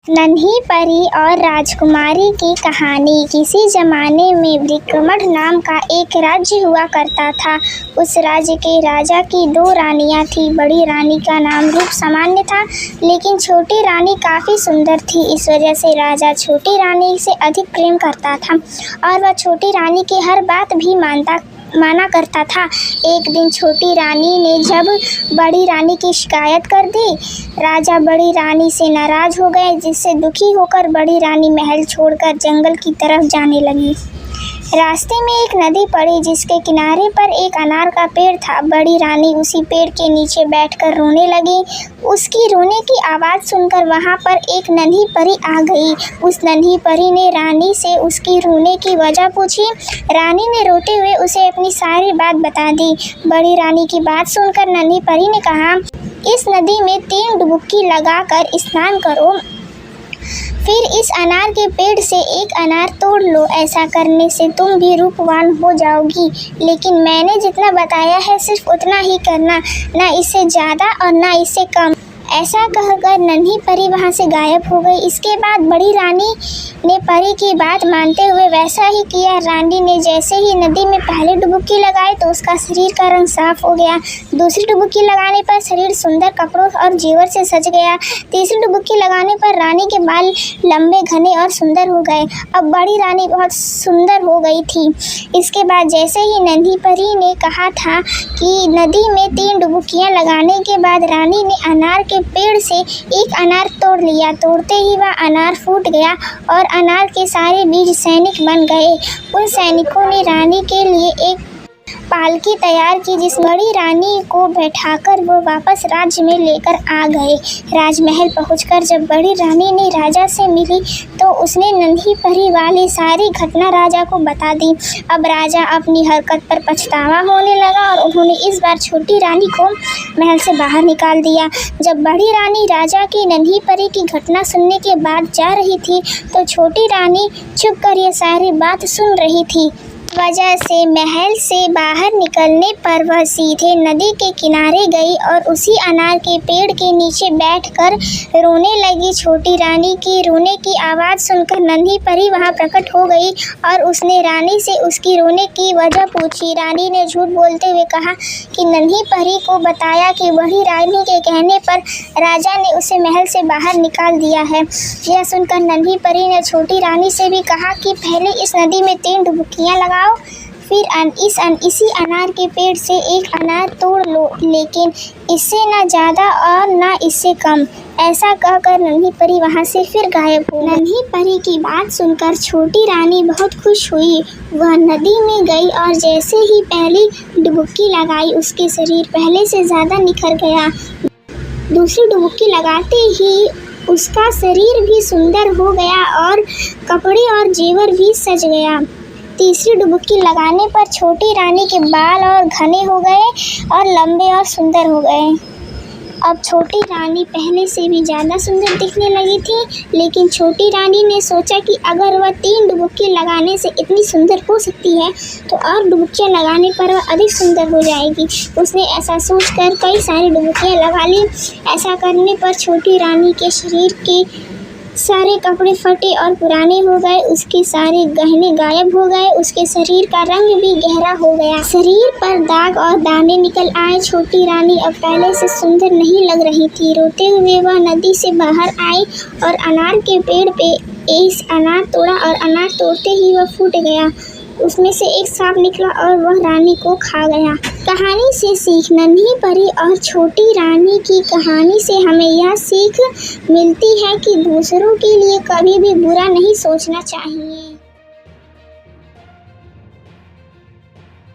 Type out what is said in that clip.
नन्ही परी और राजकुमारी की कहानी। किसी जमाने में ब्रिकमठ नाम का एक राज्य हुआ करता था। उस राज्य के राजा की 2 रानियां थीं। बड़ी रानी का नाम रूप सामान्य था, लेकिन छोटी रानी काफ़ी सुंदर थी। इस वजह से राजा छोटी रानी से अधिक प्रेम करता था और वह छोटी रानी की हर बात भी माना करता था। एक दिन छोटी रानी ने जब बड़ी रानी की शिकायत कर दी, राजा बड़ी रानी से नाराज़ हो गए, जिससे दुखी होकर बड़ी रानी महल छोड़कर जंगल की तरफ जाने लगी। रास्ते में एक नदी पड़ी, जिसके किनारे पर एक अनार का पेड़ था। बड़ी रानी उसी पेड़ के नीचे बैठकर रोने लगी। उसकी रोने की आवाज़ सुनकर वहाँ पर एक नन्ही परी आ गई। उस नन्ही परी ने रानी से उसकी रोने की वजह पूछी। रानी ने रोते हुए उसे अपनी सारी बात बता दी। बड़ी रानी की बात सुनकर नन्ही परी ने कहा, इस नदी में 3 डुबकी लगाकर स्नान करो, फिर इस अनार के पेड़ से एक अनार तोड़ लो। ऐसा करने से तुम भी रूपवान हो जाओगी, लेकिन मैंने जितना बताया है सिर्फ उतना ही करना, ना इससे ज़्यादा और ना इससे कम। ऐसा कहकर नन्ही परी वहाँ से गायब हो गई। इसके बाद बड़ी रानी ने परी की बात मानते हुए वैसा ही किया। रानी ने जैसे ही नदी में पहले डुबकी लगाई तो उसका शरीर का रंग साफ हो गया। दूसरी डुबकी लगाने पर शरीर सुंदर कपड़ों और जेवर से सज गया। तीसरी डुबकी लगाने पर रानी के बाल लंबे, घने और सुंदर हो गए। अब बड़ी रानी बहुत सुंदर हो गई थी। इसके बाद जैसे ही नन्ही परी ने कहा था कि नदी में 3 डुबकियाँ लगाने के बाद रानी ने अनार के पेड़ से एक अनार तोड़ लिया। तोड़ते ही वह अनार फूट गया और अनार के सारे बीज सैनिक बन गए। उन सैनिकों ने रानी के लिए एक पालकी तैयार की, जिस बड़ी रानी को बैठाकर वो वापस राज्य में लेकर आ गए। राजमहल पहुंचकर जब बड़ी रानी ने राजा से मिली तो उसने नन्ही परी वाली सारी घटना राजा को बता दी। अब राजा अपनी हरकत पर पछतावा होने लगा और उन्होंने इस बार छोटी रानी को महल से बाहर निकाल दिया। जब बड़ी रानी राजा की नन्ही परी की घटना सुनने के बाद जा रही थी तो छोटी रानी चुप कर ये सारी बात सुन रही थी। वजह से महल से बाहर निकलने पर वह सीधे नदी के किनारे गई और उसी अनार के पेड़ के नीचे बैठकर रोने लगी। छोटी रानी की रोने की आवाज़ सुनकर नन्ही परी वहां प्रकट हो गई और उसने रानी से उसकी रोने की वजह पूछी। रानी ने झूठ बोलते हुए कहा कि नन्ही परी को बताया कि बड़ी रानी के कहने पर राजा ने उसे महल से बाहर निकाल दिया है। यह सुनकर नन्ही परी ने छोटी रानी से भी कहा कि पहले इस नदी में 3 डुबकियाँ लगाओ, फिर इसी अनार के पेड़ से एक अनार तोड़ लो, लेकिन इससे ना ज़्यादा और ना इससे कम। ऐसा कहकर नन्ही परी वहाँ से फिर गायब हो गई। नन्ही परी की बात सुनकर छोटी रानी बहुत खुश हुई। वह नदी में गई और जैसे ही पहली डुबकी लगाई उसके शरीर पहले से ज़्यादा निखर गया। दूसरी डुबकी लगाते ही उसका शरीर भी सुंदर हो गया और कपड़े और जेवर भी सज गया। तीसरी डुबकी लगाने पर छोटी रानी के बाल और घने हो गए और लंबे और सुंदर हो गए। अब छोटी रानी पहले से भी ज़्यादा सुंदर दिखने लगी थी, लेकिन छोटी रानी ने सोचा कि अगर वह 3 डुबकी लगाने से इतनी सुंदर हो सकती है तो और डुबकियाँ लगाने पर वह अधिक सुंदर हो जाएगी। उसने ऐसा सोचकर कई सारी डुबकियाँ लगा ली। ऐसा करने पर छोटी रानी के शरीर के सारे कपड़े फटे और पुराने हो गए। उसके सारे गहने गायब हो गए। उसके शरीर का रंग भी गहरा हो गया। शरीर पर दाग और दाने निकल आए। छोटी रानी अब पहले से सुंदर नहीं लग रही थी। रोते हुए वह नदी से बाहर आई और अनार के पेड़ पे इस अनार तोड़ा और अनार तोड़ते ही वह फूट गया। उसमें से एक सांप निकला और वह रानी को खा गया। कहानी से सीख। नन्ही परी और छोटी रानी की कहानी से हमें यह सीख मिलती है कि दूसरों के लिए कभी भी बुरा नहीं सोचना चाहिए।